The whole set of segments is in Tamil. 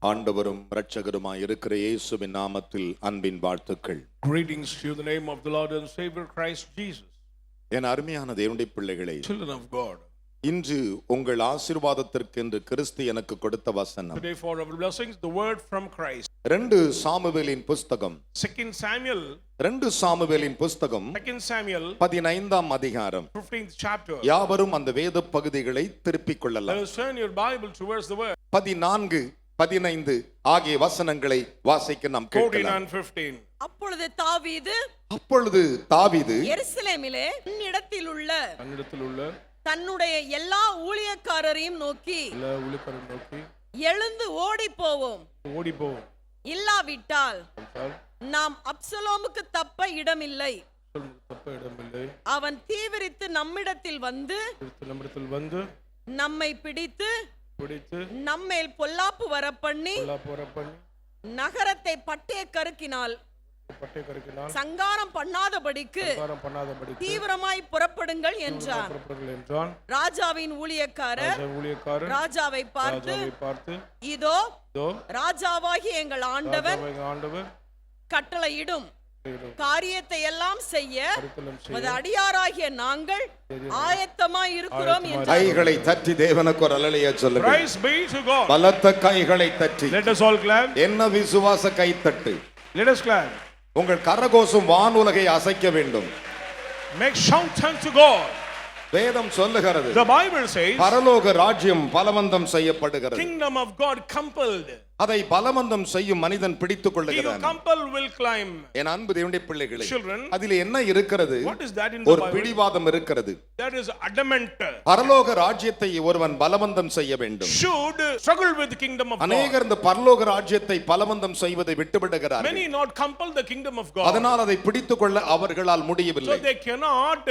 ஆண்டவரும் இரட்சகருமாய் இருக்கிற இயேசுவின் நாமத்தில் அன்பின் வாழ்த்துக்கள். Greetings to you in the name of the Lord and Savior Christ Jesus. என் அருமையான தேவனுடைய பிள்ளைகளே, Children of God, இன்று உங்கள் ஆசீர்வாதத்திற்கென்று கிறிஸ்து எனக்கு கொடுத்த வசனம் today for our blessings, the word from Christ. 2 சாமுவேலின் புஸ்தகம் 2 Samuel 2 சாமுவேலின் புஸ்தகம் 2 Samuel 15ஆம் அதிகாரம் 15th chapter. யாவரும் அந்த வேத பகுதிகளை திருப்பிக் Let கொள்ளலாம். us turn your Bible towards the word. 14, 15 ஆகிய வசனங்களை வாசிக்க நாம் 14 கேட்கலாம். and 15. அப்பொழுது தாவீது எருசலேமிலே தன்னிடத்திலுள்ள தன்னிடத்திலுள்ள தன்னுடைய எல்லா ஊழியக்காரரையும் நோக்கி எல்லா ஊழியக்காரரை நோக்கி எழுந்து ஓடி போவோம், ஓடிப்போம், இல்லாவிட்டால் நாம் அப்சலோமுக்கு தப்ப இடமில்லை, தப்ப இடமில்லை, அவன் தீவிரித்து நம்மிடத்தில் வந்து நம்மிடத்தில் வந்து நம்மை பிடித்து பிடித்து நம்மேல் பொல்லாப்பு வரப்பண்ணி நகரத்தை பட்டய கருக்கினால் சங்காரம் பண்ணாதபடிக்கு தீவிரமாய் புறப்படுங்கள் என்றான். ராஜாவின் ஊழியக்காரர் ராஜாவை பார்த்து, இதோ ராஜாவாகி எங்கள் ஆண்டவன் கட்டளையிடும் காரியத்தை எல்லாம் செய்ய அடியாராகிய நாங்கள் ஆயத்தமாய் இருக்கிறோம் என்று கைகளை தட்டி தேவனுக்கு ஒரு அல்லேலூயா சொல்லுங்க. Praise be to God. பலத்த கைகளை தட்டி. Let us all clap. என்ன விசுவாச கைத்தட்டு. Let us clap. உங்கள் கரகோஷம் வானுலகை அசைக்க வேண்டும். Make shout unto God. வேதம் சொல்லுகிறது, The Bible says, பரலோக ராஜ்யம் பலவந்தம் செய்யப்படுகிறது. Kingdom of God compelled. அதை பலவந்தம் செய்யும் மனிதன் பிடித்துக் He who கொள்ளுகிறான். compel will climb. என் அன்பு தேவனுடைய பிள்ளைகளே, Children, அதிலே என்ன இருக்கிறது? what is that in the ஒரு Bible? பிடிவாதம் இருக்கிறது. That is adamant. பரலோக ராஜ்யத்தை ஒருவன் பலவந்தம் செய்ய வேண்டும். Should struggle with the kingdom of God. அநேகர் இந்த பரலோக ராஜ்யத்தை பலவந்தம் செய்வதை விட்டுவிடுகிறார்கள். Many not compel the kingdom of God. அதனால் அதை பிடித்துக் கொள்ள அவர்களால் முடியவில்லை. So they cannot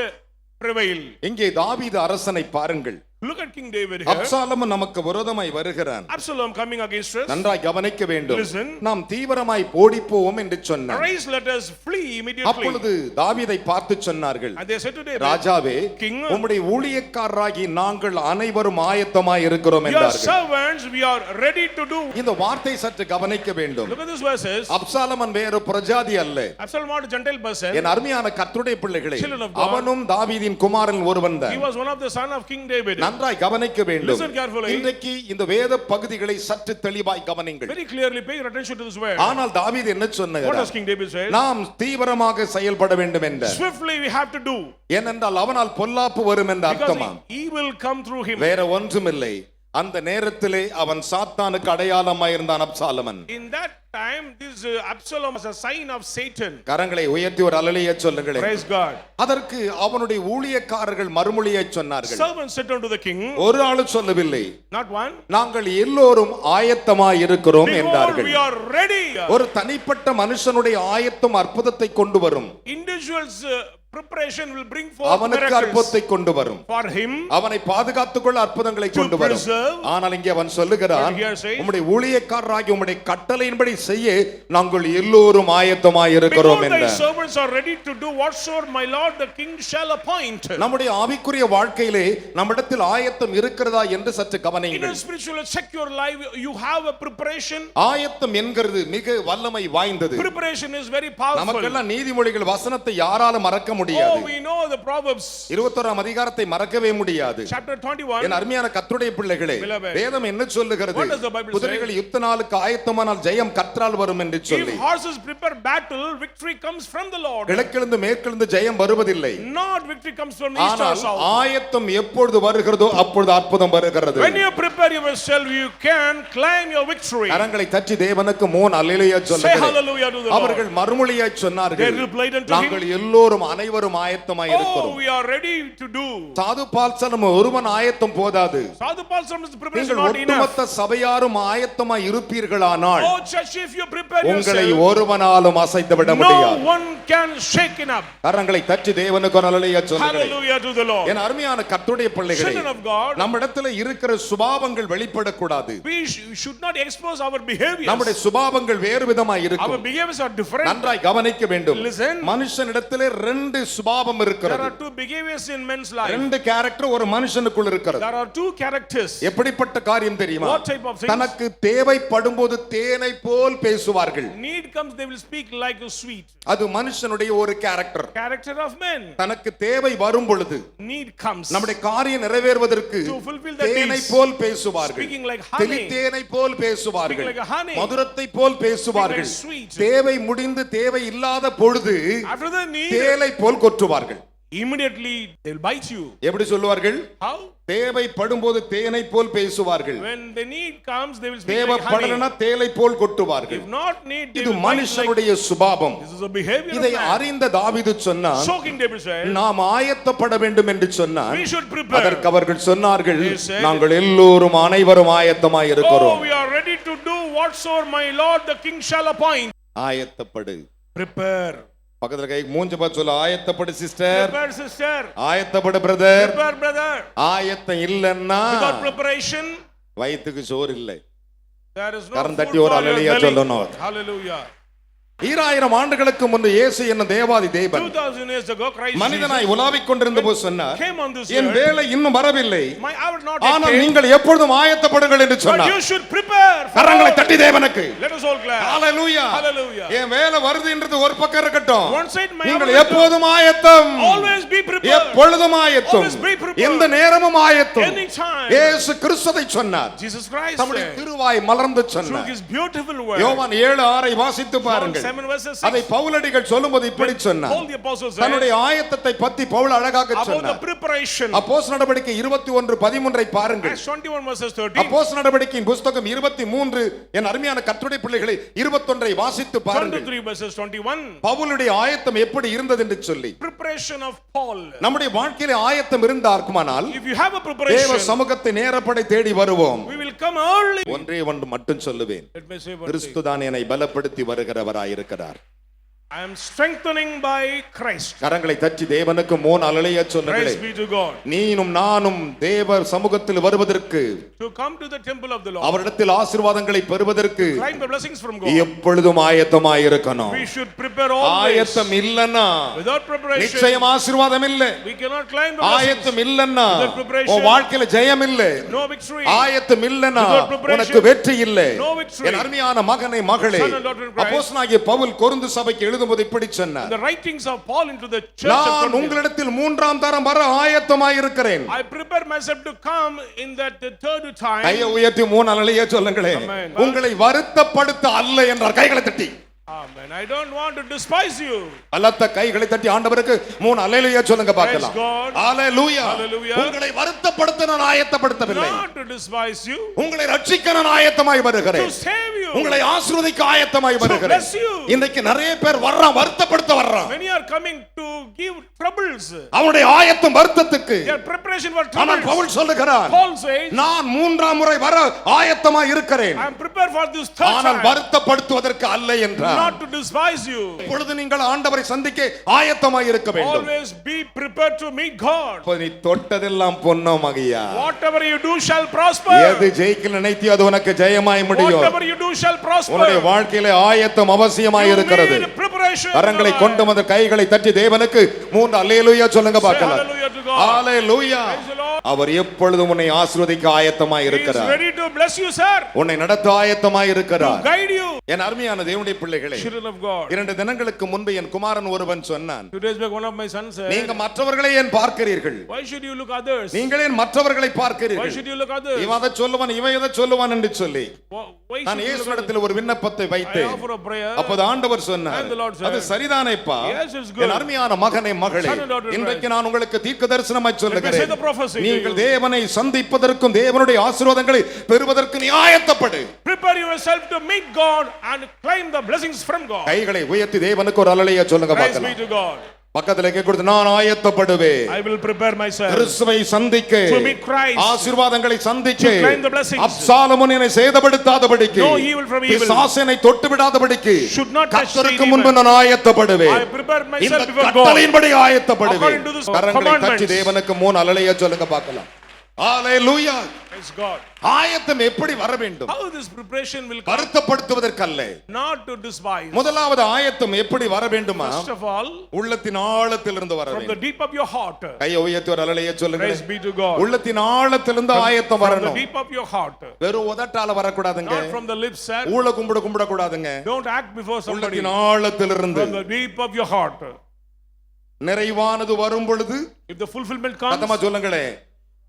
prevail. இங்கே தாவீது அரசனை பாருங்கள். Look at King David here. அப்சாலோம் நமக்கு விரோதமாய் வருகிறான். Absalom coming against us. நன்றாய் கவனிக்க வேண்டும். Listen. நாம் தீவிரமாய் ஓடிப்போவோம் என்று சொன்னார். Arise, let us flee immediately. அப்பொழுது தாவீதை பார்த்து சொன்னார்கள், And they said to David, ராஜாவே, King, உம்முடைய ஊழியக்காரராகி நாங்கள் அனைவரும் ஆயத்தமாய் இருக்கிறோம் your என்றார்கள். servants, we are ready to do. இந்த வார்த்தை சற்று கவனிக்க வேண்டும். Look at this verses. அப்சாலோம் வேறு பிரஜாதி அல்ல. Absalom not a Gentile person. என் அருமையான கர்த்தருடைய பிள்ளைகளே, Children of God. அவனும் தாவீதின் குமாரன் ஒருவன் தான். He was one of the son of King David. நன்றாய் கவனிக்க வேண்டும். Listen carefully. இன்றைக்கு இந்த வேத பகுதிகளை சற்று தெளிவாய் கவனிங்கள். Very clearly pay your attention to this word. ஆனால் தாவீது என்ன சொன்னார்? What does King David say? நாம் தீவிரமாக செயல்பட வேண்டும் என்றார். Swiftly we have to do. ஏனென்றால் அவனால் பொல்லாப்பு வரும் என்ற அர்த்தமாம். Because he will come through him. வேற ஒன்றுமில்லை. அந்த நேரத்திலே அவன் சாத்தானுக்கு அடையாளமாய் இருந்தான் அப்சாலோமன். In that time this Absalom was a sign of Satan. கரங்களை உயர்த்தி ஒரு அல்லேலூயா சொல்லுங்களேன். Praise God. அதற்கு அவனுடைய ஊழியக்காரர்கள் மறுமொழியை சொன்னார்கள். Servants said unto the king, ஒரு ஆளு சொல்லவில்லை, not one, நாங்கள் எல்லோரும் ஆயத்தமாய் இருக்கிறோம் behold, என்றார்கள். we are ready. ஒரு தனிப்பட்ட மனுஷனுடைய ஆயத்தம் அற்புதத்தை கொண்டு வரும். Individuals preparation will bring forth அவனுக்கு miracles அற்புதத்தை கொண்டு வரும். for him. அவனை பாதுகாத்துக் கொள்ள அற்புதங்களை கொண்டு வரும். ஆனால் இங்கே அவன் சொல்லுகிறான், உம்முடைய ஊழியக்காரராகிய உம்முடைய கட்டளையின்படி செய்ய நாங்கள் எல்லோரும் ஆயத்தமாய் இருக்கிறோம் Behold, thy என்றார். servants are ready to do whatsoever my lord the king shall appoint. நம்முடைய ஆவிக்குரிய வாழ்க்கையிலே நம்மிடத்தில் ஆயத்தம் இருக்கிறதா என்று சற்று In கவனியுங்கள். a spiritual check your life, you have a preparation. ஆயத்தம் என்கிறது மிக வல்லமை வாய்ந்தது. Preparation is very powerful. நமக்கெல்லாம் நீதிமொழிகள் வசனத்தை யாராலும் மறக்க முடியாது. Oh, we know the Proverbs. 21ஆம் அதிகாரத்தை மறக்கவே முடியாது. Chapter 21. என் அருமையான கர்த்தருடைய பிள்ளைகளே, Beloved. வேதம் என்ன சொல்லுகிறது? What does the Bible say? குதிரைகள் யுத்த நாளுக்கு ஆயத்தமானால் ஜெயம் கர்த்தரால் வரும் என்று சொல்லி. If horses prepare battle, victory comes from the Lord. கிழக்கிலிருந்து மேற்கிலிருந்து ஜெயம் வருவதில்லை. Not victory comes from the east or ஆனால் south. ஆயத்தம் எப்பொழுது வருகிறதோ அப்பொழுது அற்புதம் வருகிறது. When you prepare yourself, you can claim your victory. கரங்களை தட்டி தேவனுக்கு மூணு அல்லேலூயா Say சொல்லுங்கள். hallelujah to the Lord. அவர்கள் மறுமொழியாய் சொன்னார்கள், They replied unto him, நாங்கள் எல்லோரும் அனைவரும் ஆயத்தமாய் Oh, இருக்கிறோம். we are ready to do. சாது பால்சனம் ஒருவன் ஆயத்தம் போதாது. Sadhu Palsam's preparation நீங்கள் not enough. ஒட்டுமொத்த சபையாரும் ஆயத்தமாய் இருப்பீர்களானால் Oh, church, if you prepare உங்களை yourself, ஒருவனாலும் அசைத்து விட no முடியாது. one can shake it up. கரங்களை தட்டி தேவனுக்கு அல்லேலூயா சொல்லுங்கள். Hallelujah to the Lord. என் அருமையான கர்த்தருடைய பிள்ளைகளே, Children of God, நம்மிடத்தில் இருக்கிற சுபாவங்கள் வெளிப்படக்கூடாது. we should not expose our behaviors. நம்முடைய சுபாவங்கள் வேறு விதமாய் Our இருக்கும். behaviors are different. நன்றாய் கவனிக்க வேண்டும். Listen. மனுஷனிடத்திலே ரெண்டு ரெண்டு சுபாவம் There இருக்கிறது. are two behaviors in men's life. ரெண்டு கேரக்டர் ஒரு மனுஷனுக்குள் இருக்கிறது. There are two characters. எப்படிப்பட்ட காரியம் தெரியுமா? What type of things? தனக்கு தேவைப்படும் போது தேனை போல் பேசுவார்கள். Need comes, they will speak like a sweet. அது மனுஷனுடைய ஒரு கேரக்டர். Character of men. தனக்கு தேவை வரும் பொழுது Need comes. நம்முடைய காரியம் நிறைவேறுவதற்கு To fulfill the தேனை needs. போல் பேசுவார்கள். Speaking like honey. தெளித்தேனை போல் பேசுவார்கள். Speaking like a honey. மதுரத்தை போல் பேசுவார்கள். Speaking like sweet. தேவை முடிந்து தேவை இல்லாத பொழுது After the need, தேனை போல் கொற்றுவார்கள். immediately they will bite you. எப்படி சொல்லுவார்கள்? How? தேவைப்படும் போது தேனை போல் பேசுவார்கள். When the need comes, they will speak like honey. தேவைப்படலனா தேனை போல் கொட்டுவார்கள். If not need, they இது will bite like. மனுஷனுடைய சுபாவம். This is a behavior of இதை man. அறிந்த தாவீது சொன்னான், Shocking, David said. நாம் ஆயத்தப்பட வேண்டும் என்று சொன்னான். We should prepare. அதற்கு அவர்கள் சொன்னார்கள், They said, நாங்கள் எல்லோரும் அனைவரும் ஆயத்தமாய் Oh, இருக்கிறோம். we are ready to do whatsoever my Lord the King shall appoint. ஆயத்தப்படு. Prepare. பக்கத்துல கை மூஞ்ச பார்த்து சொல்ல, ஆயத்தப்படு சிஸ்டர், Prepare, sister. ஆயத்தப்படு பிரதர். Prepare, brother. ஆயத்தம் இல்லன்னா Without preparation, வயிற்றுக்கு சோறு இல்லை. there is no garam food தட்டி ஒரு for your அல்லேலூயா belly. சொல்லணும். Hallelujah. 2000 ஆண்டுகளுக்கு முன்பு இயேசு என்ன தேவாதி தேவன் 2000 years ago, Christ மனிதனாய் Jesus உலாவிக் கொண்டிருந்த போது சொன்னார், came on this N earth. வேலை இன்னும் வரவில்லை, My hour not yet ஆனால் came, நீங்கள் எப்பொழுதும் ஆயத்தப்படுங்கள் என்று but சொன்னார். you should prepare. for கரங்களை all. தட்டி தேவனுக்கு Let us all clap. ஹalleluya. Hallelujah. என் வேலை வருதுன்றது ஒரு பக்கம் இருக்கட்டும், One side, my நீங்கள் hour எப்போதும் ஆயத்தம், always be prepared. எப்பொழுதும் ஆயத்தம், Always be prepared. எந்த நேரமும் ஆயத்தம். Anytime. இயேசு கிறிஸ்துவை சொன்னார், Jesus Christ தம்முடைய said, திருவாய் மலர்ந்து through சொன்னார். his beautiful word. யோவான் 7:6 வாசித்து John பாருங்கள். 7 verses அதை 6. பவுலடிகள் சொல்லும்போது இப்படி சொன்னார், Paul the apostle said தன்னுடைய ஆயத்தத்தை பத்தி பவுல் அழகாக about the சொன்னார். preparation. அப்போஸ்தலர் நடவடிக்கை 21:13 பாருங்கள். Acts 21 verses 13. அப்போஸ்தலர் நடவடிக்கையின் புத்தகம் 23 என் அருமையான கர்த்தருடைய பிள்ளைகளை 21 வாசித்து பாருங்கள். 23 verses 21. பவுலுடைய ஆயத்தம் எப்படி இருந்தது என்று சொல்லி. Preparation of Paul. நம்முடைய வாழ்க்கையிலே ஆயத்தம் இருந்தார்க்குமானால் If you have a தேவ preparation, சமூகத்தை நேரப்படை தேடி வருவோம். we will come early. ஒன்றே ஒன்று மட்டும் சொல்லுவேன், Let me say one thing. கிறிஸ்து தான் என்னை பலப்படுத்தி வருகிறவராயிருக்கிறார். I am strengthening by Christ. கரங்களை தட்டி தேவனுக்கு மூணு அல்லேலூயா சொல்லுங்களே. Praise be to God. நீனும் நானும் தேவ சமூகத்தில் வருவதற்கு, To come to the temple of the Lord, அவரிடத்தில் ஆசீர்வாதங்களை பெறுவதற்கு claim the blessings from God. எப்பொழுதும் ஆயத்தமாய் இருக்கணும். We should prepare always. ஆயத்தம் இல்லன்னா Without preparation, நிச்சயம் ஆசீர்வாதம் இல்ல. we cannot claim the blessings. ஆயத்தம் இல்லன்னா Without preparation, உன் வாழ்க்கையில ஜெயம் இல்ல. No victory. ஆயத்தம் இல்லன்னா Without preparation, உனக்கு வெற்றி இல்ல. no victory. என் அருமையான மகனே மகளே, Son and daughter in Christ. அப்போஸ்தலனாகிய பவுல் கொரிந்து சபைக்கு எழுதும்போது இப்படி சொன்னார், The writings of Paul into the church of நான் Corinth. உங்களிடத்தில் மூன்றாம் தரம் வர ஆயத்தமாய் இருக்கிறேன். I prepare myself to come in that the third time. கையை உயர்த்தி மூணு அல்லேலூயா சொல்லுங்களேன். Amen. உங்களை வருத்தப்படுத்த அல்ல என்றார். கைகளை தட்டி. Amen. I don't want to despise you. பலத்த கைகளை தட்டி ஆண்டவருக்கு மூணு அல்லேலூயா சொல்லுங்க பார்க்கலாம். Praise God. அல்லேலூயா. Hallelujah. உங்களை வருத்தப்படுத்த நான் ஆயத்தப்படுத்தவில்லை, Not to despise you. உங்களை ரட்சிக்க நான் ஆயத்தமாய் To வருகிறேன், save you. உங்களை ஆசீர்வதிக்க ஆயத்தமாய் வருகிறேன். bless you. இன்னைக்கு நிறைய பேர் வர்றான், வருத்தப்படுத்த வர்றான். Many are coming to give troubles. அவனுடைய ஆயத்தம் வருத்தத்துக்கு. Their preparation for ஆனால் troubles. பவுல் சொல்லுகிறார், Paul says, நான் மூன்றாம் முறை வர ஆயத்தமாய் இருக்கிறேன், I am prepared for this third ஆனால் time. வருத்தப்படுத்துவதற்கு அல்ல என்றார். Not to despise you. இப்பொழுது நீங்கள் ஆண்டவரை சந்திக்க ஆயத்தமாய் இருக்க வேண்டும். Always be prepared to meet God. இப்ப நீ தொட்டதெல்லாம் பொன்னம் மகியா. Whatever you do shall prosper. எது ஜெயிக்க நினைத்தியோ அது உனக்கு ஜெயமாய் முடியும். Whatever you do shall prosper. உன்னுடைய வாழ்க்கையிலே ஆயத்தம் அவசியமாய் இருக்கிறது. You need preparation. கரங்களை கொண்டு வந்து கைகளை தட்டி தேவனுக்கு மூன்று அல்லேலூயா சொல்லுங்க பார்க்கலாம். Hallelujah to God. Hallelujah. Praise the Lord. அவர் எப்பொழுதும் உன்னை ஆசீர்வதிக்க ஆயத்தமாய் He is இருக்கிறார். ready to bless you, sir. உன்னை நடத்த ஆயத்தமாய் இருக்கிறார். To guide you. என் அருமையான தேவனுடைய பிள்ளைகளே, Children of God. 2 தினங்களுக்கு முன்பு என் குமாரன் ஒருவன் சொன்னான், 2 days back one of my sons said, நீங்க மற்றவர்களை ஏன் பார்க்கிறீர்கள்? why should you look others? நீங்கள் ஏன் மற்றவர்களை Why பார்க்கிறீர்கள்? should you look others? இவன் அதை சொல்லுவான், இவன் இதை சொல்லுவான் என்று சொல்லி Why நான் should you look others? இயேசுவிடத்தில் ஒரு விண்ணப்பத்தை I வைத்தேன். offer a prayer. அப்போது ஆண்டவர் சொன்னார், And the Lord said, அது சரிதானேப்பா, yes, it's good. என் அருமையான மகனே மகளே, Son and daughter in இன்றைக்கு Christ. நான் உங்களுக்கு தீர்க்க தரிசனமாய் Let me say சொல்லுகிறேன், the prophecy to நீங்கள் you. தேவனை சந்திப்பதற்கும் தேவனுடைய ஆசீர்வாதங்களை பெறுவதற்கு நீ ஆயத்தப்படு. Prepare yourself to meet God and claim the blessings from God. கைகளை உயர்த்தி தேவனுக்கு ஒரு அல்லேலூயா சொல்லுங்க Praise be பார்க்கலாம். to God. பக்கத்துல கேட்கிறது, நான் ஆயத்தப்படுவேன் I will prepare myself கிறிஸ்துவை சந்திக்க, to meet Christ, ஆசீர்வாதங்களை சந்திக்க, to claim the blessings. அப்சாலோமோன் என்னை சேதப்படுத்தாதபடிக்கு, No evil from evil. பிசாசனை தொட்டு விடாதபடிக்கு Should not touch கர்த்தருக்கு the முன்பு demon. நான் ஆயத்தப்படுவேன். I prepare இந்த myself before God. கட்டளையின்படி ஆயத்தப்படுவேன். According to this கரங்களை தட்டி commandments. தேவனுக்கு மூணு அல்லேலூயா சொல்லுங்க பார்க்கலாம். ஹalleluya. Praise God. ஆயத்தம் எப்படி வர வேண்டும்? How this preparation will come? வருத்தப்படுத்துவதற்கல்ல, Not to despise. முதலாவது ஆயத்தம் எப்படி வர வேண்டுமா? First of all, உள்ளத்தின் ஆழத்திலிருந்து வர from the வேண்டும். deep of your heart. கையை உயர்த்தி ஒரு அல்லேலூயா சொல்லுங்க. Praise be to God. உள்ளத்தின் ஆழத்திலிருந்து ஆயத்தம் From the வரணும். deep of your heart. வெறும் உதட்டால வரக்கூடாதுங்க. Not from the lips, sir. ஊழ கும்பிட கூடாதுங்க. Don't act before somebody. உள்ளத்தின் ஆழத்திலிருந்து From the deep of your heart. நிறைவானது வரும் பொழுது If the fulfillment comes, சத்தமா சொல்லுங்களே,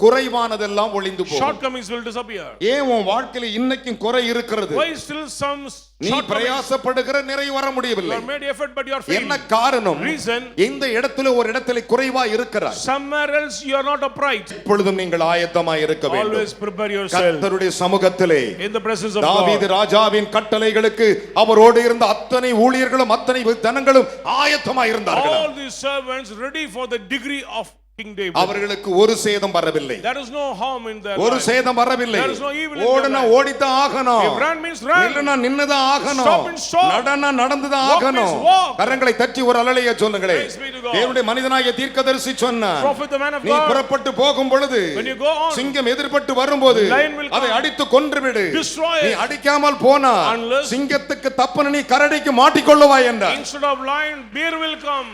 குறைவானதெல்லாம் ஒளிந்து போகும். shortcomings will disappear. ஏன் உன் வாழ்க்கையில இன்னைக்கும் குறை இருக்கிறது? Why still some நீ shortcomings? பிரயாசப்படுகிற நிறைவு வர You முடியவில்லை. have made effort but you are என்ன failing. காரணம்? Reason, இந்த இடத்துல ஒரு இடத்துல குறைவா இருக்கிறார். somewhere else you are not upright. இப்பொழுதும் நீங்கள் ஆயத்தமாய் இருக்க வேண்டும். Always prepare yourself கர்த்தருடைய சமூகத்திலே in the presence of தாவீது God. ராஜாவின் கட்டளைகளுக்கு அவரோடு இருந்த அத்தனை ஊழியர்களும் அத்தனை ஜனங்களும் ஆயத்தமாய் இருந்தார்கள். All these servants ready for the degree of King David. அவர்களுக்கு ஒரு சேதம் வரவில்லை. There is no harm in their ஒரு life. சேதம் வரவில்லை. There is no evil in ஓடுனா their life. ஓடித்தான் ஆகணும். If run means run. இல்லனா நின்னதான் ஆகணும். Stop and stop. நடனா நடந்துதான் Walk ஆகணும். means walk. கரங்களை தட்டி ஒரு அல்லேலூயா சொல்லுங்களே. Praise be to God. தேவனுடைய மனிதனாகிய தீர்க்கதரிசி சொன்னார், Prophet, the man of நீ God, புறப்பட்டு போகும் பொழுது when you go on, சிங்கம் எதிர்பட்டு வரும்போது lion will come. அதை அடித்து கொன்றுவிடு. Destroy நீ it. அடிக்காமல் போனா Unless- சிங்கத்துக்கு தப்புன நீ கரடிக்கு மாட்டிக்கொள்ளுவாய் என்றார். instead of lion, bear will come.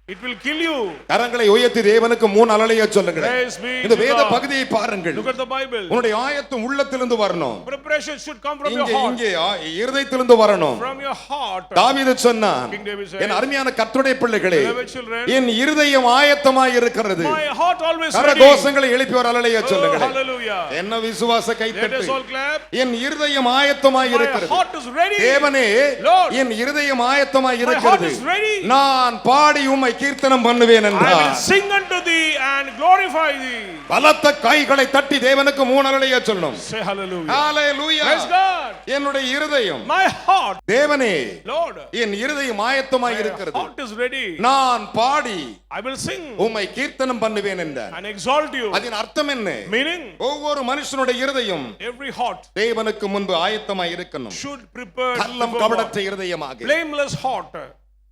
It will kill you. கரங்களை உயர்த்தி தேவனுக்கு 3 அல்லேலூயா சொல்லுங்க. Praise be இந்த to வேத God. பகுதியை பாருங்கள். Look at the Bible. உன்னுடைய ஆயத்தம் உள்ளத்திலிருந்து வரணும். Preparation should come from your இங்கே heart. இங்கே இருதயத்திலிருந்து வரணும். From your heart. தாவீது சொன்னான், King David said, என் அருமையான கர்த்தருடைய பிள்ளைகளே, beloved children, என் இருதயம் ஆயத்தமாய் இருக்கிறது. my heart always ready. கரகோஷங்களை எழுப்பி ஒரு அல்லேலூயா Oh, சொல்லுங்க. hallelujah. என்ன விசுவாச Let us கைத்தட்டு. all clap. என் இருதயம் ஆயத்தமாய் My இருக்கிறது. heart is ready. தேவனே, Lord, என் இருதயம் ஆயத்தமாய் my heart இருக்கிறது. is ready. நான் பாடி உம்மை கீர்த்தனம் பண்ணுவேன் I will என்றார். sing unto thee and glorify thee. பலத்த கைகளை தட்டி தேவனுக்கு 3 அல்லேலூயா சொல்லணும். Say hallelujah. ஹalleluya. Praise God. என்னுடைய இருதயம், My heart, தேவனே, Lord, என் இருதயம் ஆயத்தமாய் my இருக்கிறது. heart is ready. நான் பாடி I will sing உம்மை கீர்த்தனம் பண்ணுவேன் என்றார். and exalt you. அதன் அர்த்தம் என்ன? Meaning, ஒவ்வொரு மனுஷனுடைய இருதயம் every heart தேவனுக்கு முன்பு ஆயத்தமாய் இருக்கணும். should prepare கள்ளம் before God. கபடற்ற இருதயமாக, Blameless heart,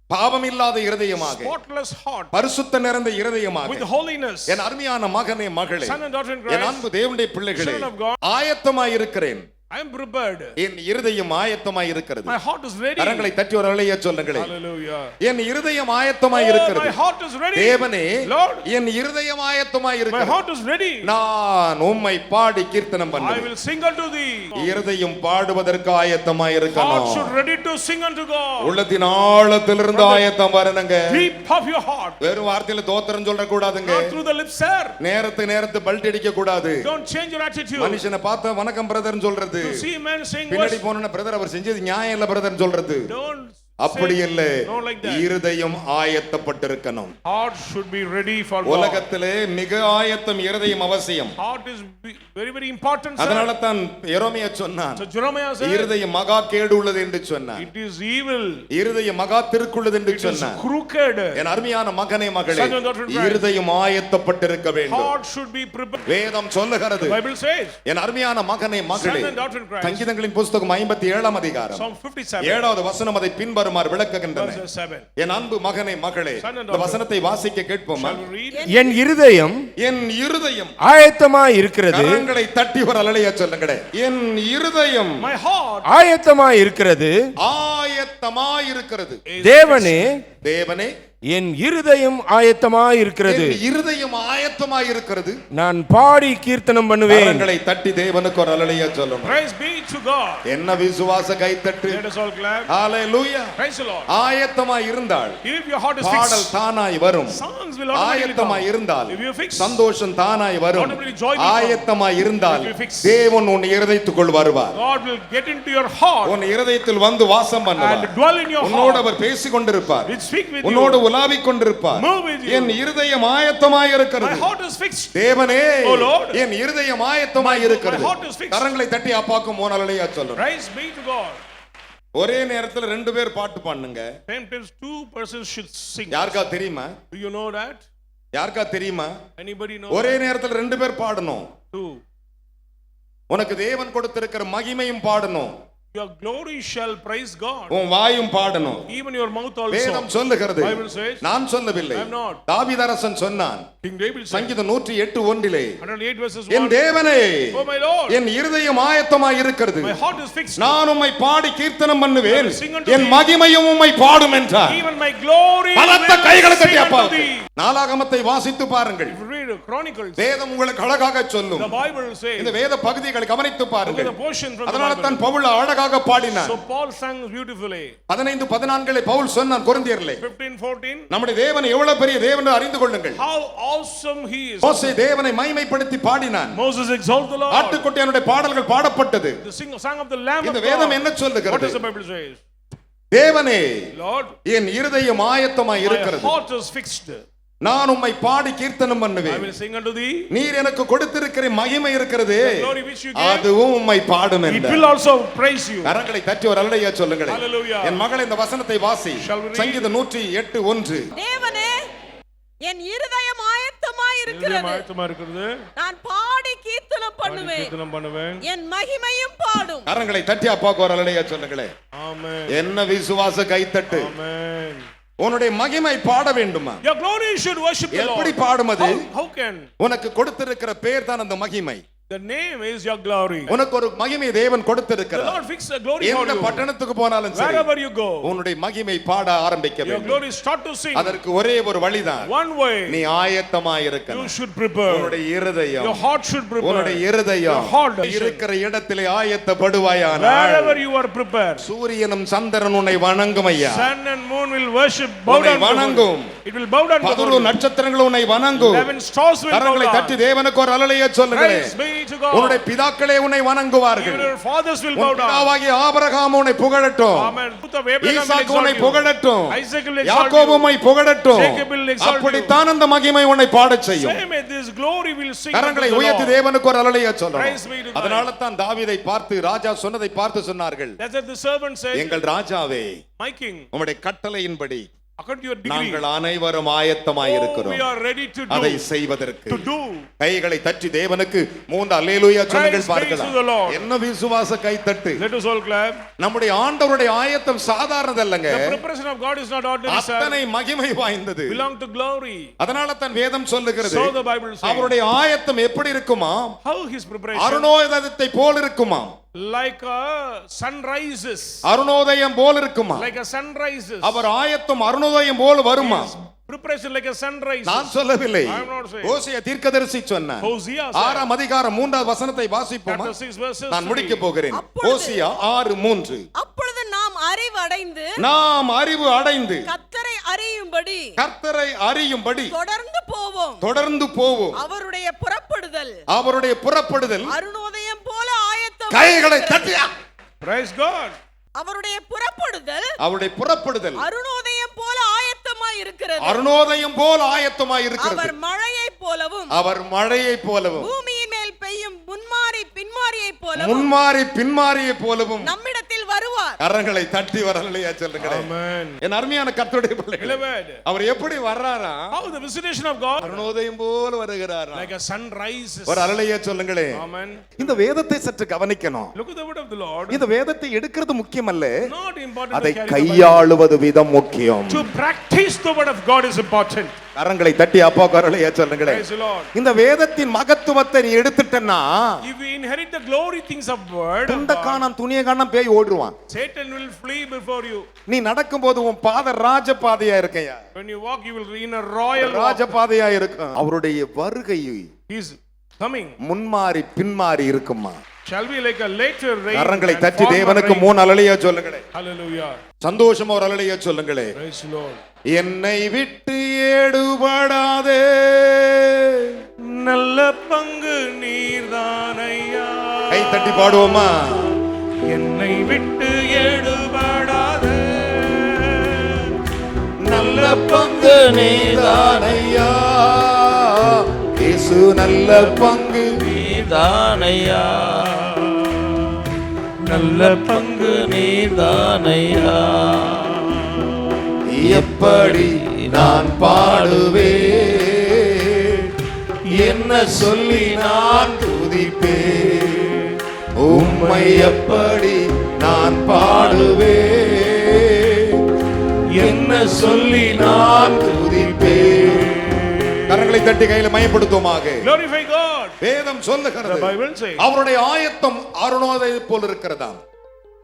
பாவம் இல்லாத இருதயமாக, spotless heart, பரிசுத்த நிறைந்த இருதயமாக. with holiness. என் அருமையான மகனே மகளே, Son and daughter in N Christ, அன்பு தேவனுடைய பிள்ளைகளே, children of God, ஆயத்தமாய் இருக்கிறேன். I am prepared. என் இருதயம் ஆயத்தமாய் இருக்கிறது. My heart is ready. கரங்களை தட்டி ஒரு அல்லேலூயா சொல்லுங்களே. Hallelujah. என் இருதயம் ஆயத்தமாய் Oh, இருக்கிறது. my heart is ready. தேவனே, Lord, என் இருதயம் ஆயத்தமாய் my இருக்கிறது. heart is ready. நான் உம்மை பாடி கீர்த்தனம் I பண்ணுவேன். will sing unto thee. இருதயம் பாடுவதற்கு ஆயத்தமாய் Heart இருக்கணும். should ready to sing unto God. உள்ளத்தின் ஆழத்திலிருந்து ஆயத்தம் வரணுங்க. Deep of your heart. வெறும் வார்த்தையில தோத்திரம் சொல்ல கூடாதுங்க. Not through the lips, sir. நேரத்து பல்ட் அடிக்க கூடாது. Don't change your attitude. மனுஷனை பார்த்த வணக்கம் பிரதர்னு சொல்றது, To see men saying பின்னாடி words, போன பிரதர் அவர் செஞ்சது நியாயம் இல்ல பிரதர்னு சொல்றது, don't அப்படி say இல்ல. no like that. இருதயம் ஆயத்தப்பட்டிருக்கணும். Heart should be ready for God. உலகத்திலே மிக ஆயத்தம் இருதயம் அவசியம். Heart is very, very important, sir. அதனால தான் எரேமியா சொன்னான், So Jeremiah said, இருதயம் மகா கேடு உள்ளது என்று சொன்னான். it is evil. இருதயம் மகா திருக்குள்ளது என்று It is சொன்னான். crooked. என் அருமையான மகனே மகளே, Son and daughter in Christ. இருதயம் ஆயத்தப்பட்டிருக்க வேண்டும். Heart should be prepared. வேதம் சொல்லுகிறது, The Bible says, என் அருமையான மகனே மகளே, Son and daughter in Christ. சங்கீதங்களின் புஸ்தகம் 57 அதிகாரம் Psalm 57, 7வது வசனம் அதை பின்வருமாறு விளக்குகின்றன. verse 7. என் அன்பு மகனே மகளே, Son and இந்த daughter. வசனத்தை வாசிக்க கேட்போமா? Shall we read? என் இருதயம் என் இருதயம் ஆயத்தமாய் இருக்கிறது, கரங்களை தட்டி ஒரு அல்லேலூயா சொல்லுங்களே. என் இருதயம் My heart ஆயத்தமாய் இருக்கிறது. ஆயத்தமாய் இருக்கிறது. is தேவனே என் இருதயம் ஆயத்தமாய் இருக்கிறது. என் இருதயம் ஆயத்தமாய் இருக்கிறது. நான் பாடி கீர்த்தனம் பண்ணுவேன். கரங்களை தட்டி தேவனுக்கு ஒரு அல்லேலூயா சொல்லணும். Praise be to God. என்ன விசுவாச கைத்தட்டு. Let us all clap. Hallelujah. Praise the Lord. ஆயத்தமாய் இருந்தால் If your heart is பாடல் fixed, தானாய் வரும். songs will automatically ஆயத்தமாய் come. இருந்தால் If you fix, சந்தோஷம் தானாய் வரும். automatically joy will come. ஆயத்தமாய் இருந்தால் If you fix, தேவன் உன் இருதயத்துக்குள் வருவார். God will get into your heart உன் இருதயத்தில் வந்து வாசம் பண்ணுவார். and dwell in your உன்னோடு heart. அவர் பேசிக் கொண்டிருப்பார். Will speak with உன்னோடு you. உலாவிக் கொண்டிருப்பார். Move with you. என் இருதயம் ஆயத்தமாய் My இருக்கிறது. heart is fixed. தேவனே, Oh Lord, என் இருதயம் ஆயத்தமாய் இருக்கிறது. my heart is fixed. கரங்களை தட்டி அப்பாக்கு 3 அல்லேலூயா சொல்லணும். Praise be to God. ஒரே நேரத்துல 2 பேர் பாட்டு பாடுங்க. Sometimes two persons should sing. யாருக்கா தெரியுமா? Do you know that? யாருக்கா தெரியுமா? Anybody know? ஒரே நேரத்துல 2 பேர் பாடணும். Two. உனக்கு தேவன் கொடுத்திருக்கிற மகிமையும் பாடணும். Your glory shall praise God. உன் வாயும் பாடணும். Even your mouth also. வேதம் சொல்லுகிறது. Bible says. நான் சொல்லவில்லை. I am not. தாவீது அரசன் சொன்னான். King David said. சங்கீதம் 108:1 108 verses 1. என் தேவனே, Oh my Lord. என் இருதயம் ஆயத்தமாய் இருக்கிறது. My heart is fixed. நான் உம்மை பாடி கீர்த்தனம் பண்ணுவேன். I will sing unto N thee. மகிமையும் உம்மை பாடும் என்றார். Even my glory. பலத்த கைகளை will தட்டி sing அப்பா. unto thee. நாளாகமத்தை வாசித்து பாருங்கள். If you read Chronicles. வேதம் உங்களுக்கு அழகாக சொல்லும். The Bible says. இந்த வேத பகுதிகளை கவனித்து Look பாருங்கள். at the portion from the அதனால Bible. தான் பவுல் அழகாக பாடினார். So Paul sang beautifully. 15:14 Pavul சொன்னான் கொரிந்தியரிலே. 15:14. நம்முடைய தேவன் எவ்வளவு பெரிய தேவன் என்று அறிந்து கொள்ளுங்கள். How awesome he is. மோசே தேவனை மகிமைப்படுத்தி பாடினான். Moses exalted the Lord. ஆட்டுக்குட்டியானுடைய பாடல்கள் பாடப்பட்டது. The song of the Lamb of இந்த God. வேதம் என்ன What சொல்லுகிறது? does the Bible say? தேவனே, Lord, என் இருதயம் ஆயத்தமாய் my இருக்கிறது. heart is fixed. நான் உம்மை பாடி கீர்த்தனம் I பண்ணுவேன். will sing unto thee. நீர் எனக்கு கொடுத்திருக்கிற மகிமை இருக்கிறது. The glory which you gave. அதுவும் உம்மை பாடும் It என்றார். will also praise you. கரங்களை தட்டி ஒரு அல்லேலூயா சொல்லுங்களேன். Hallelujah. என் மகளே இந்த வசனத்தை வாசி. Shall we read? சங்கீதம் 108:1. தேவனே, என் இருதயம் ஆயத்தமாய் இருக்கிறது. நான் பாடி கீர்த்தனம் பண்ணுவேன். என் மகிமையும் பாடும். கரங்களை தட்டி அப்பாக்கு ஒரு அல்லேலூயா சொல்லுங்களேன். Amen. என்ன விசுவாச கைத்தட்டு. Amen. உன்னுடைய மகிமை பாட வேண்டுமா? Your glory should worship the Lord. எப்படி பாடும் அது? How can? உனக்கு கொடுத்திருக்கிற பேர் தான் அந்த மகிமை. The name is your glory. உனக்கு ஒரு மகிமை தேவன் The கொடுத்திருக்கிறார். Lord fixed a glory for எந்த you. பட்டணத்துக்கு போனாலும் சரி, Wherever you go, உன்னுடைய மகிமை பாட ஆரம்பிக்க your வேண்டும். glory start to sing. அதற்கு ஒரே ஒரு வழிதான். One way. நீ ஆயத்தமாய் You இருக்கணும். should prepare. உன்னுடைய இருதயம், Your heart should prepare. உன்னுடைய இருதயம் Your heart இருக்கிற இடத்திலே ஆயத்தப்படுவாயானால் wherever you are prepared. சூரியனும் சந்திரன் உன்னை வணங்கும் ஐயா. Sun and moon will worship, bow உன்னை down before வணங்கும். you. It will bow down before 11 you. நட்சத்திரங்கள் உன்னை வணங்கும். 11 stars will bow கரங்களை down. தட்டி தேவனுக்கு ஒரு அல்லேலூயா சொல்லுங்களேன். Praise be to God. உன்னுடைய பிதாக்களே உன்னை வணங்குவார்கள். Even your fathers will bow உன் down. பிதாவாகிய ஆபிரகாம் உன்னை புகழட்டும். Amen. Put the Abraham will ஈசாக்கு உன்னை exalt you. புகழட்டும். Isaac will exalt யாக்கோபு you. உம்மை புகழட்டும். Jacob will exalt you. அப்படித்தான் அந்த மகிமை உன்னை பாடச் செய்யும். Same as this glory will sing. கரங்களை unto the உயர்த்தி Lord. தேவனுக்கு ஒரு அல்லேலூயா Praise be to சொல்லணும். God. அதனால தான் தாவீதை பார்த்து ராஜா சொன்னதை பார்த்து சொன்னார்கள், That's what the servant said. எங்கள் ராஜாவே, My king, உம்முடைய கட்டளையின்படி according to your degree, நாங்கள் அனைவரும் ஆயத்தமாய் we இருக்கிறோம் are ready to அதை do. செய்வதற்கு. To do. கைகளை தட்டி தேவனுக்கு 3 அல்லேலூயா சொல்லுங்கள் Praise be to the பார்க்கலாம். Lord. என்ன விசுவாச கைத்தட்டு. Let us all clap. நம்முடைய ஆண்டவருடைய ஆயத்தம் சாதாரணதல்லங்க. The preparation of God is not ordinary, sir. அத்தனை மகிமை வாய்ந்தது. Belong to glory. அதனால தான் வேதம் சொல்லுகிறது, So the Bible says. அவருடைய ஆயத்தம் எப்படி இருக்குமா? How his preparation? அருணோதயத்தை போல் இருக்குமா? Like a sunrises. அருணோதயம் போல் இருக்குமா? Like a sunrises. அவர் ஆயத்தம் அருணோதயம் போல் வருமா? Preparation like a sunrise. நான் சொல்லவில்லை. I am not saying. ஓசியா தீர்க்கதரிசி சொன்னார். Hosea said. 6ஆம் அதிகாரம் 3வது வசனத்தை வாசிப்போமா? Chapter 6 verses நான் 3. முடிக்க போகிறேன். அப்பொழுது- ஓசியா 6:3. அப்பொழுது நாம் அறிவடைந்து நாம் அறிவு அடைந்து கர்த்தரை அறியும்படி கர்த்தரை அறியும்படி தொடர்ந்து போவோம். அவருடைய புறப்படுதல் அருணோதயம் போல ஆயத்தம். கைகளை தட்டி. Praise God. அவருடைய புறப்படுதல் அருணோதயம் போல ஆயத்தமாய் இருக்கிறது. அருணோதயம் போல் ஆயத்தமாய் இருக்கிறது. அவர் மழையைப் போலவும் பூமியின் மேல் பெய்யும் முன்மாரி பின்மாரியை போலவும் நம்மிடத்தில் வருவார். கரங்களை தட்டி வரலையா சொல்லுங்களேன். Amen. என் அருமையான கர்த்தருடைய பிள்ளைகளே, Beloved, அவர் எப்படி வர்றாரா? how the visitation of God அருணோதயம் pole வருகிறாரா? like a sunrise. ஒரு அலலையா சொல்லுங்களேன். Amen. இந்த வேதத்தை சற்று கவனிக்கணும். Look at the word of the Lord. இந்த வேதத்தை எடுக்கிறது முக்கியமல்ல, Not important அதை to carry the Bible. கையாளுவது விதம் முக்கியம். To practice the word of God is important. கரங்களை தட்டி அப்பா கரலையா சொல்லுங்களேன். Praise the Lord. இந்த வேதத்தின் மகத்துவத்தை நீ எடுத்துட்டேன்னா, If we inherit the glory things of word of துண்ட God, காணாம் துணிய காணாம் பேய் ஓடுவான். Satan will flee before you. நீ நடக்கும்போது உன் பாதை ராஜபாதையா இருக்கையா? When you walk, you will be in a royal walk. ராஜபாதையா இருக்கும். அவருடைய வருகை He is coming. முன்மாறி பின்மாறி இருக்குமா? Shall we like a later rain? கரங்களை and தட்டி former தேவனுக்கு rain? 3 அலலையா சொல்லுங்களே. Hallelujah. சந்தோஷமா ஒரு அலலையா சொல்லுங்களே. Praise the Lord. என்னை விட்டு ஏடுபடாதே, நல்ல பங்கு நீர்தானையா. கை தட்டி பாடுவோமா? என்னை விட்டு எடுபடாதே, நல்ல பங்கு நீதானையா, இயேசு நல்ல பங்கு நீதானையா, நல்ல பங்கு நீதானையா. எப்படி நான் பாடுவேன், என்ன சொல்லி நான் துதிப்பேன், உம்மை எப்படி நான் சொல்லி நான் துதிப்பேன். கரங்களை தட்டி கையில மயப்படுத்துவோமாக. Glorify God. வேதம் சொல்லுகிறது The Bible says அவருடைய ஆயத்தம் அருணோதயம் போல் இருக்கிறதா.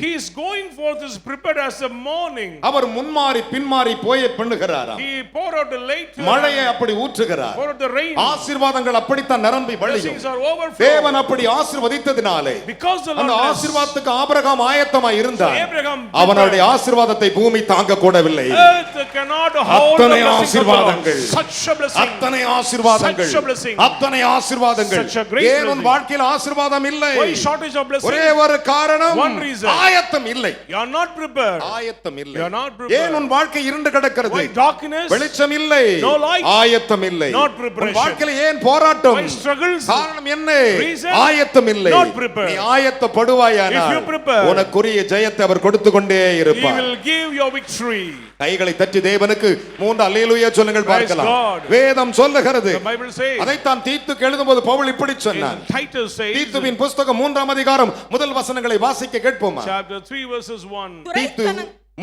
He is going forth is prepared as a morning. அவர் முன்மாறி பின்மாறி போய் பண்ணுகிறாராம். He pour out the light. மழையை அப்படி ஊற்றுகிறார். Pour out the rain. ஆசீர்வாதங்கள் அப்படித்தான் நிரம்பி வழியும். Blessings are overflow. தேவன் அப்படி ஆசீர்வதித்ததினாலே Because the Lord அந்த blessed. ஆசீர்வாதத்துக்கு ஆபிரகாம் ஆயத்தமாய் இருந்தார். Abraham அவனுடைய ஆசீர்வாதத்தை பூமி தாங்க கூடவில்லை. Earth cannot hold the அத்தனை blessings of the Lord. ஆசீர்வாதங்கள், Such a blessing. அத்தனை ஆசீர்வாதங்கள், Such a blessing. அத்தனை ஆசீர்வாதங்கள். Such a great ஏன் உன் blessing. வாழ்க்கையில் ஆசீர்வாதம் இல்லை? Why shortage of blessing? ஒரே ஒரு காரணம், One reason. ஆயத்தம் இல்லை. You are not prepared. ஆயத்தம் இல்லை. You are not prepared. ஏன் உன் வாழ்க்கை இருண்டு கிடக்கிறது? Why darkness? வெளிச்சம் இல்லை. No light. ஆயத்தம் இல்லை. Not preparation. உன் வாழ்க்கையில் ஏன் போராட்டம்? Why struggles? காரணம் என்ன? Reason? ஆயத்தம் இல்லை. Not prepared. நீ ஆயத்தப்படுவாயானால் If you prepare, உனக்குரிய ஜெயத்தை அவர் கொடுத்து கொண்டே He இருப்பார். will give your victory. கைகளை தட்டி தேவனுக்கு 3 அல்லேலூயா சொல்லுங்கள் பார்க்கலாம். God. வேதம் சொல்லுகிறது. The Bible says. அதைத்தான் தீத்துக்கு எழுதும்போது பவுல் இப்படி சொன்னார். Titus says. தீத்துவின் புத்தகம் 3ஆம் அதிகாரம் முதல் வசனங்களை வாசிக்க கேட்போமா? Chapter 3 verses 1. தீத்து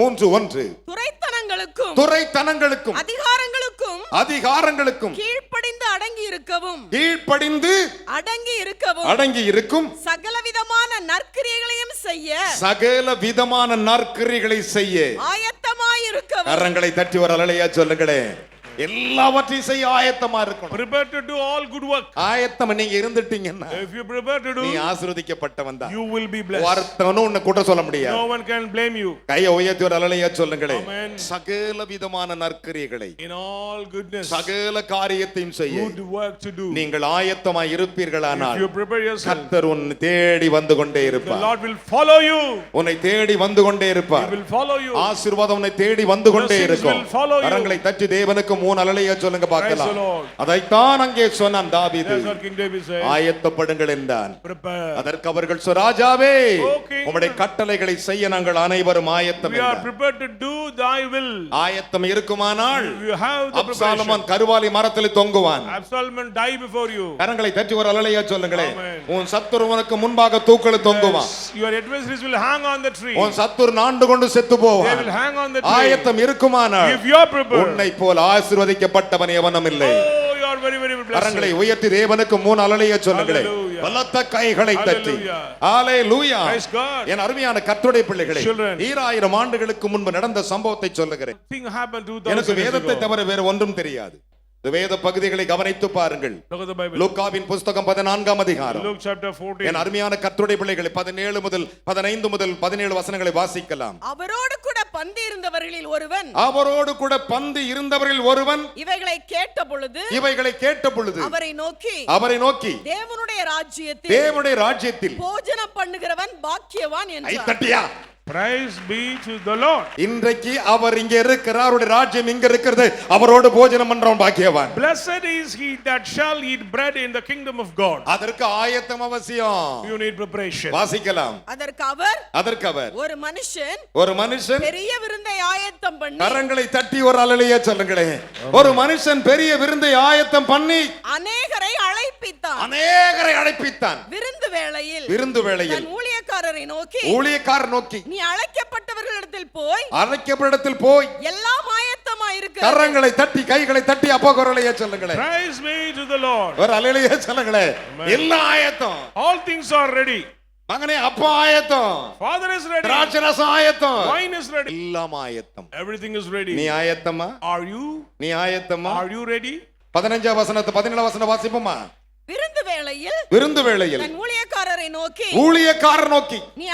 3:1. துரைத்தனங்களுக்கும் துரைத்தனங்களுக்கும் அதிகாரங்களுக்கும் கீழ்ப்படிந்து அடங்கி இருக்கவும் அடங்கி இருக்கும் சகலவிதமான நற்கிரியைகளையும் செய்ய ஆயத்தமாயிருக்கவும். கரங்களை தட்டி ஒரு அல்லேலூயா சொல்லுங்களேன். எல்லாவற்றையும் செய்ய ஆயத்தமா இருக்கணும். Prepare to do all good work. ஆயத்தம் நீங்க இருந்துட்டீங்கன்னா If you prepare to do, நீ ஆசீர்வதிக்கப்பட்டவன் தான். you will be blessed. ஒருத்தனும் உன்னை குற்றம் சொல்ல முடியாது. No one can blame you. கையை உயர்த்தி ஒரு அல்லேலூயா சொல்லுங்களேன். Amen. சகல விதமான நற்கிரியைகளை, In all goodness, சகல காரியத்தையும் செய்ய good work to do. நீங்கள் ஆயத்தமாய் இருப்பீர்களானால் If you prepare yourself, கர்த்தர் உன்னை தேடி வந்து கொண்டே the இருப்பார். Lord will follow you. உன்னை தேடி வந்து கொண்டே He இருப்பார். will follow you. ஆசீர்வாதம் உன்னை தேடி வந்து கொண்டே Blessings இருக்கும். will follow you. கரங்களை தட்டி தேவனுக்கு 3 அல்லேலூயா சொல்லுங்க பார்க்கலாம். Praise the Lord. அதைத்தான் அங்கே சொன்னான் தாவீது. That's what King David said. ஆயத்தப்படுங்கள் என்றான். Prepare. அதற்கு அவர்கள் ராஜாவே Okay. உம்முடைய கட்டளைகளை செய்ய நாங்கள் அனைவரும் ஆயத்தம் We are என்றார். prepared to do thy will. ஆயத்தம் இருக்குமானால் You have the அப்சாலோம் preparation. கருவாலி மரத்தில் தொங்குவான். Absalom will die before you. கரங்களை தட்டி ஒரு அல்லேலூயா சொல்லுங்களேன். Amen. உன் சத்துரு உனக்கு முன்பாக தூக்கில் தொங்குவான். Yes, your adversaries will hang on the tree. உன் சத்துரு நாண்டு கொண்டு செத்து They போவான். will hang on the tree. ஆயத்தம் இருக்குமானால் If you are prepared. உன்னை போல் ஆசீர்வதிக்கப்பட்டவன் எவனும் இல்லை. Oh, you are very, very blessed. கரங்களை உயர்த்தி தேவனுக்கு 3 அல்லேலூயா சொல்லுங்களேன். Hallelujah. பலத்த கைகளை தட்டி Hallelujah. ஹalleluya. Praise God. என் அருமையான கர்த்தருடைய பிள்ளைகளே, Children. 2000 ஆண்டுகளுக்கு முன்பு நடந்த சம்பவத்தை சொல்லுகிறேன். Thing happened 2000 எனக்கு years வேதத்தை ago. தவிர வேறு ஒன்றும் தெரியாது. இந்த வேத பகுதிகளை கவனித்து பாருங்கள். Look at the Bible. லூக்காவின் புத்தகம் 14ஆம் அதிகாரம். Luke chapter 14. என் அருமையான கர்த்தருடைய பிள்ளைகளே, 17 முதல் 15 முதல் 17 வசனங்களை வாசிக்கலாம். அவரோடு கூட பந்தி இருந்தவர்களில் ஒருவன் இவைகளை கேட்ட பொழுது அவரை நோக்கி தேவனுடைய ராஜ்யத்தில் போஜனம் பண்ணுகிறவன் பாக்கியவான் என்றார். தட்டியா Praise be to the Lord. இன்றைக்கு அவர் இங்க இருக்கிறார். அவருடைய ராஜ்யம் இங்க இருக்கிறது. அவரோடு போஜனம் பண்றவன் பாக்கியவான். Blessed is he that shall eat bread in the kingdom of God. அதற்கு ஆயத்தம் அவசியம். You need preparation. வாசிக்கலாம். அதற்கு அவர் ஒரு மனுஷன் பெரிய விருந்தை ஆயத்தம் பண்ணி, கரங்களை தட்டி ஒரு அல்லேலூயா சொல்லுங்களேன். ஒரு மனுஷன் பெரிய விருந்தை ஆயத்தம் பண்ணி அநேகரை அழைப்பித்தான். விருந்து வேளையில் தன் ஊழியக்காரரை நோக்கி நீ அழைக்கப்பட்டவர்களிடத்தில் போய் எல்லாம் ஆயத்தமாய் இருக்கிறது. கரங்களை தட்டி கைகளை தட்டி அப்பா குரலையே சொல்லுங்களேன். Praise be to the Lord. ஒரு அல்லேலூயா சொல்லுங்களேன். எல்லாம் ஆயத்தம். All things are ready. மகனே அப்பா ஆயத்தம். Father is ready. திராட்சரசம் ஆயத்தம். Wine is ready. எல்லாம் ஆயத்தம். Everything is ready. நீ ஆயத்தமா? Are you? நீ ஆயத்தமா? Are you ready? 15 வசனத்தை 17 வசனம் வாசிப்போமா? விருந்து வேளையில் தன் ஊழியக்காரரை நோக்கி நீ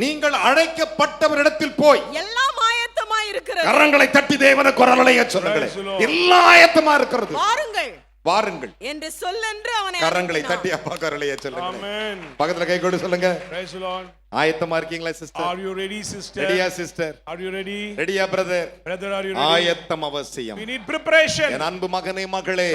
நீங்கள் அழைக்கப்பட்டவரிடத்தில் போய் எல்லாம் ஆயத்தமாய் இருக்கிறது. கரங்களை தட்டி தேவனுக்கு குரலையே சொல்லுங்களேன். எல்லாம் ஆயத்தமா இருக்கிறது. வாருங்கள் என்று சொல்லென்று அவனை கரங்களை தட்டி அப்பா குரலையே சொல்லுங்களேன். Amen. பக்கத்துல கை கொடு சொல்லுங்க. Praise the Lord. ஆயத்தமா இருக்கீங்களா sister? Are you ready sister? ரெடியா சிஸ்டர்? Are you ready? ரெடியா brother? Brother, are you ready? ஆயத்தம் அவசியம். We need preparation. என் அன்பு மகனே மகளே,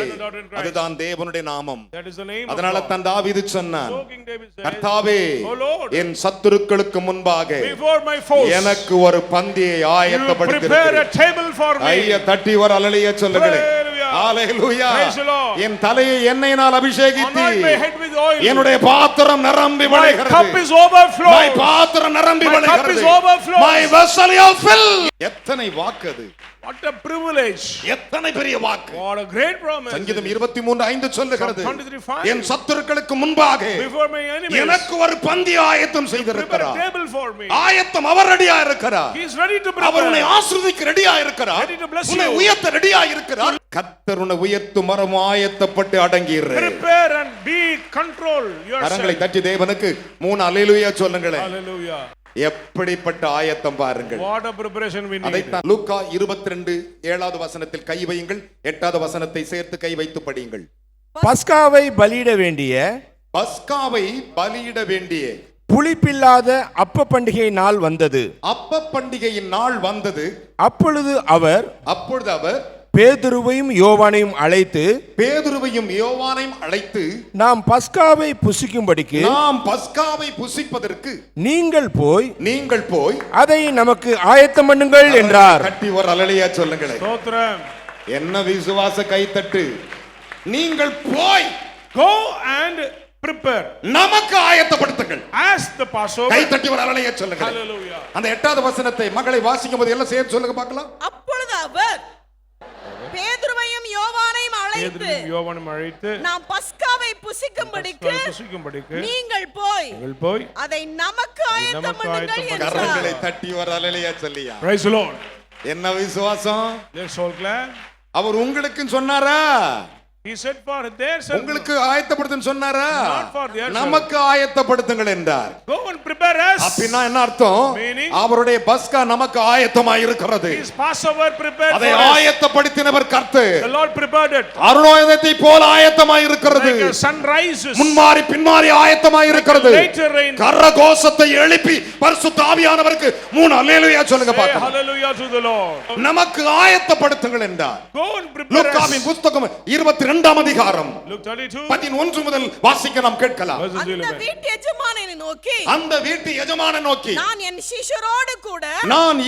அதுதான் தேவனுடைய நாமம். That is the name. அதனால தான் தாவீது சொன்னான், So King David said, கர்த்தாவே Oh Lord, என் சத்துருக்களுக்கு முன்பாக before my foes எனக்கு ஒரு பந்தியை you prepare a ஆயத்தப்படுத்தியிருக்கிறீர். table for me. ஐயா தட்டி ஒரு அல்லேலூயா சொல்லுங்களேன். Hallelujah. Hallelujah. Praise the Lord. என் தலையை எண்ணெயினால் அபிஷேகித்து Anoint my head with oily. என்னுடைய பாத்திரம் நிரம்பி My cup வழிகிறது. is overflowing. My பாத்திரம் நிரம்பி My cup வழிகிறது. is overflowing. My vessel is filled. எத்தனை வாக்கு அது, What a privilege. எத்தனை பெரிய வாக்கு. What a great promise. சங்கீதம் 23:5 சொல்லுகிறது, Psalm 23:5. என் சத்துருக்களுக்கு முன்பாக Before my enemies. எனக்கு ஒரு பந்தி ஆயத்தம் Prepare a செய்திருக்கிறார். table for me. ஆயத்தம், அவர் ரெடியா இருக்கிறார். He is ready to அவர் உன்னை prepare. ஆசீர்வதிக்க ரெடியா இருக்கிறார். Ready to bless உன்னை you. உயர்த்த ரெடியா இருக்கிறார். கர்த்தர் உன்னை உயர்த்தும் மரம் ஆயத்தப்பட்டு அடங்கியிரு. Prepare and be control கரங்களை yourself. தட்டி தேவனுக்கு 3 அல்லேலூயா சொல்லுங்களேன். Hallelujah. எப்படிப்பட்ட ஆயத்தம் பாருங்கள். What a preparation we need. அதைத்தான் லூக்கா 22:7 வசனத்தில் கை வையுங்கள், 8வது வசனத்தை சேர்த்து கை வைத்து படியுங்கள். பஸ்காவை பலியிட வேண்டிய பஸ்காவை பலியிட வேண்டிய புளிப்பில்லாத அப்ப பண்டிகை நாள் வந்தது. அப்ப பண்டிகையின் நாள் வந்தது. அப்பொழுது அவர் பேதுருவையும் யோவானையும் அழைத்து நாம் பஸ்காவை புசிப்பதற்கு நீங்கள் போய் அதை நமக்கு ஆயத்தம் பண்ணுங்கள் என்றார். கட்டி ஒரு அல்லேலூயா சொல்லுங்களேன். ஸ்தோத்திரம். என்ன விசுவாச கைத்தட்டு. நீங்கள் போய் Go and prepare. நமக்கு ஆயத்தப்படுத்துங்கள். As the Passover. கைத்தட்டி ஒரு அல்லேலூயா சொல்லுங்க. Hallelujah. அந்த 8வது வசனத்தை மகளை வாசிக்கும்போது எல்லாம் சேர்த்து சொல்லுங்க பார்க்கலாம். அப்பொழுது அவர் பேதுருவையும் யோவானையும் அழைத்து நாம் பஸ்காவை புசிக்கும்படிக்கு நீங்கள் போய் அதை நமக்கு ஆயத்தம் பண்ணுங்கள் என்றார். கரங்களை தட்டி ஒரு அல்லேலூயா சொல்லியா. Praise the Lord. என்ன விசுவாசம். They're so glad. அவர் உங்களுக்கு சொன்னாரா? He said for their self. உங்களுக்கு ஆயத்தப்படுத்துன்னு சொன்னாரா? Not for their self. நமக்கு ஆயத்தப்படுத்துங்கள் என்றார். Go and prepare us. அப்படினா என்ன அர்த்தம்? Meaning, அவருடைய பஸ்கா நமக்கு ஆயத்தமாய் இருக்கிறது. His Passover prepared for us. அதை ஆயத்தப்படுத்தினவர் கர்த்தர். The Lord prepared it. அருணோதயத்தை போல ஆயத்தமாய் இருக்கிறது. Like a sun rises. முன்மாறி பின்மாறி ஆயத்தமாய் இருக்கிறது. Later rain. கரகோஷத்தை எழுப்பி பரிசுத்த ஆவியானவருக்கு 3 அல்லேலூயா சொல்லுங்க பார்க்கலாம். Hallelujah to the Lord. நமக்கு ஆயத்தப்படுத்துங்கள் என்றார். Go and prepare us. லூக்காவின் புத்தகம் 22 அதிகாரம் 11 முதல் வாசிக்க நாம் கேட்கலாம். அந்த வீட்டு எஜமானை நோக்கி நான் என்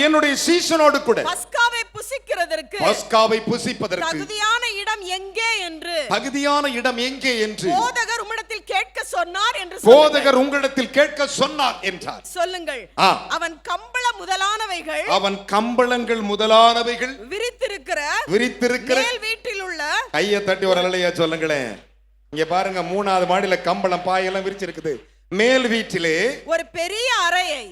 என்னுடைய சீஷனோடு கூட பஸ்காவை புசிப்பதற்கு தகுதியான இடம் எங்கே என்று போதகர் உம்மிடத்தில் கேட்க சொன்னார் என்றார். சொல்லுங்கள். அவன் கம்பளங்கள் முதலானவைகள் விரித்திருக்கிற மேல் வீட்டில் உள்ள கையை தட்டி ஒரு அல்லேலூயா சொல்லுங்களேன். இங்க பாருங்க, 3வது மாடியில கம்பளம் பாயெல்லாம் விரிச்சிருக்குது. மேல் வீட்டிலே ஒரு பெரிய அறையை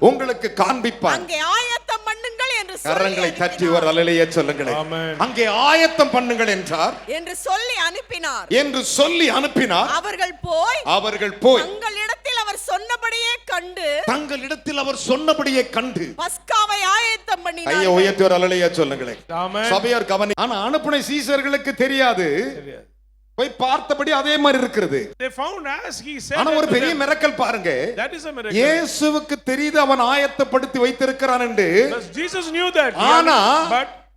உங்களுக்கு காண்பிப்பான். அங்கே ஆயத்தம் பண்ணுங்கள் என்று கரங்களை தட்டி ஒரு அல்லேலூயா சொல்லுங்களேன். அங்கே ஆயத்தம் பண்ணுங்கள் என்றார் என்று சொல்லி அனுப்பினார். அவர்கள் போய் தங்களிடத்தில் அவர் சொன்னபடியே கண்டு பஸ்காவை ஆயத்தம் பண்ணினார்கள். கையை உயர்த்தி ஒரு அல்லேலூயா சொல்லுங்களேன். சபையார் கவனி. ஆனா அனுப்பின சீஷர்களுக்கு தெரியாது. போய் பார்த்தபடி அதே மாதிரி இருக்கிறது. ஆனா ஒரு பெரிய மிரக்கல் பாருங்க. இயேசுவுக்கு தெரியுது அவன் ஆயத்தப்படுத்தி வைத்திருக்கிறான் என்று. ஆனா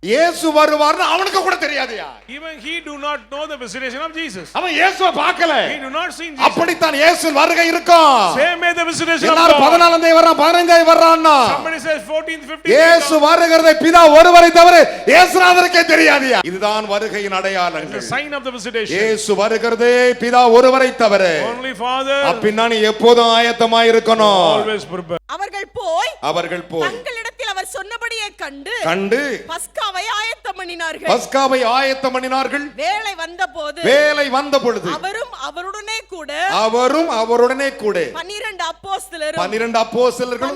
இயேசு வருவார்னு அவனுக்கு கூட தெரியாதுயா. Even he do not know the visitation of Jesus. அவன் இயேசுவை பார்க்கல. He do not see Jesus. அப்படித்தான் இயேசு வருகை இருக்கும். Same way the visitation of God. எல்லாரும் 14 தேதி வர்றான் 15 வர்றான்னா. Somebody says 14th 15th. இயேசு வருகிறதை பிதா ஒருவரை தவிர இயேசுநாதருக்கே தெரியாதுயா. இதுதான் வருகையின் அடையாளங்கள். The sign of the visitation. இயேசு வருகிறதே பிதா ஒருவரை தவிர. Only Father. அப்படினா நீ எப்போதும் ஆயத்தமாய் இருக்கணும். Always prepare. அவர்கள் போய் தங்களிடத்தில் அவர் சொன்னபடியே கண்டு பஸ்காவை ஆயத்தம் பண்ணினார்கள். வேளை வந்த பொழுது அவரும் அவருடனே கூட 12 அப்போஸ்தலர்கள்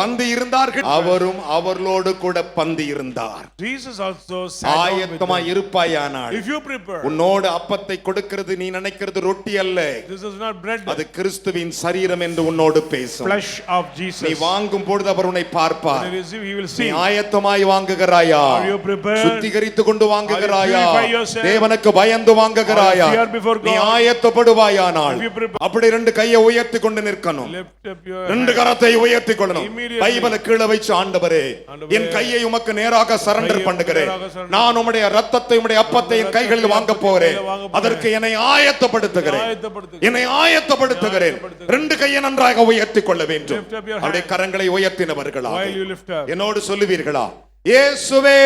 பந்தி இருந்தார்கள். அவரும் அவர்களோடு கூட பந்தி இருந்தார். Jesus also sat ஆயத்தமாய் இருப்பாயானால் if you prepare. உன்னோடு அப்பத்தை கொடுக்கிறது நீ நினைக்கிறது ரொட்டி அல்ல. This is not bread. அது கிறிஸ்துவின் சரீரம் என்று உன்னோடு பேசும். Flesh of Jesus. நீ வாங்கும் பொழுது அவர் உன்னை பார்ப்பார். When you receive, he will see. நீ ஆயத்தமாய் வாங்குகிறாயா? Are you prepared? சுத்திகரித்து கொண்டு வாங்குகிறாயா? Are you purify yourself? தேவனுக்கு பயந்து வாங்குகிறாயா? Are you fear before God? நீ ஆயத்தப்படுவாயானால் If you prepare. அப்படி 2 கையை உயர்த்தி கொண்டு நிற்கணும். Lift up your 2 கரத்தை உயர்த்தி கொள்ளணும். Immediately. பைபிளை கீழ வச்சு ஆண்டவரே என் கையை உமக்கு நேராக சரண்டர் பண்ணுகிறேன். நான் உம்முடைய இரத்தத்தை உம்முடைய அப்பத்தை என் கைகளில் வாங்க போகிறேன். அதற்கு என்னை ஆயத்தப்படுத்துகிறேன். 2 கையை நன்றாக உயர்த்தி கொள்ள வேண்டும். அப்படியே கரங்களை உயர்த்தினவர்களா என்னோடு சொல்லுவீர்களா? இயேசுவே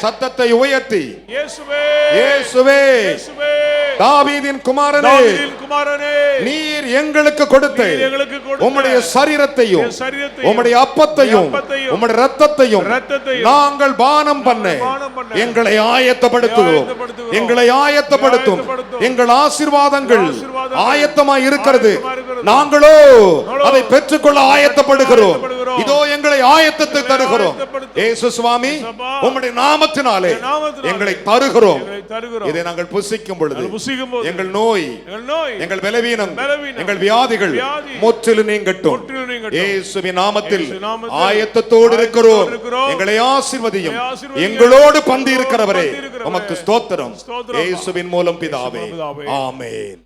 சத்தத்தை உயர்த்தி இயேசுவே இயேசுவே இயேசுவே தாவீதின் குமாரனே தாவீதின் குமாரனே நீர் எங்களுக்கு கொடுத்த நீர் எங்களுக்கு கொடுத்த உம்முடைய சரீரத்தையும் என் சரீரத்தையும் உம்முடைய அப்பத்தையும் அப்பத்தையும் உம்முடைய இரத்தத்தையும் இரத்தத்தையும் நாங்கள் பானம் பண்ண பானம் பண்ண எங்களை ஆயத்தப்படுத்துகிறோம் ஆயத்தப்படுத்துகிறோம். எங்களை ஆயத்தப்படுத்தும் ஆயத்தப்படுத்தும். எங்கள் ஆசீர்வாதங்கள் ஆசீர்வாதங்கள் ஆயத்தமாய் இருக்கிறது ஆயத்தமாய் இருக்கிறது. நாங்களோ நாங்களோ அதை பெற்றுக்கொள்ள ஆயத்தப்படுகிறோம் ஆயத்தப்படுகிறோம். இதோ எங்களை ஆயத்தத்துக்கு தருகிறோம் ஆயத்தப்படுத்தும். இயேசு சுவாமி இயேசுப்பா. உம்முடைய நாமத்தினாலே உம்முடைய நாமத்தினாலே எங்களை தருகிறோம் எங்களை தருகிறோம். இதை நாங்கள் புசிக்கும் பொழுது நாங்கள் புசிக்கும்போது எங்கள் நோய் எங்கள் நோய் எங்கள் பலவீனம் பலவீனம், எங்கள் வியாதிகள் வியாதி முற்றிலும் நீங்கட்டும் முற்றிலும் நீங்கட்டும். இயேசுவின் நாமத்தில் இயேசு நாமத்தில் ஆயத்தத்தோடு இருக்கிறோம் ஆயத்தத்தோடு இருக்கிறோம். எங்களை ஆசீர்வதியும் எங்களை ஆசீர்வதியும். எங்களோடு பந்தி இருக்கிறவரே பந்தி இருக்கிறவரே. உமக்கு ஸ்தோத்திரம் ஸ்தோத்திரம். இயேசுவின் மூலம் பிதாவே இயேசுவின் மூலம் பிதாவே. ஆமென்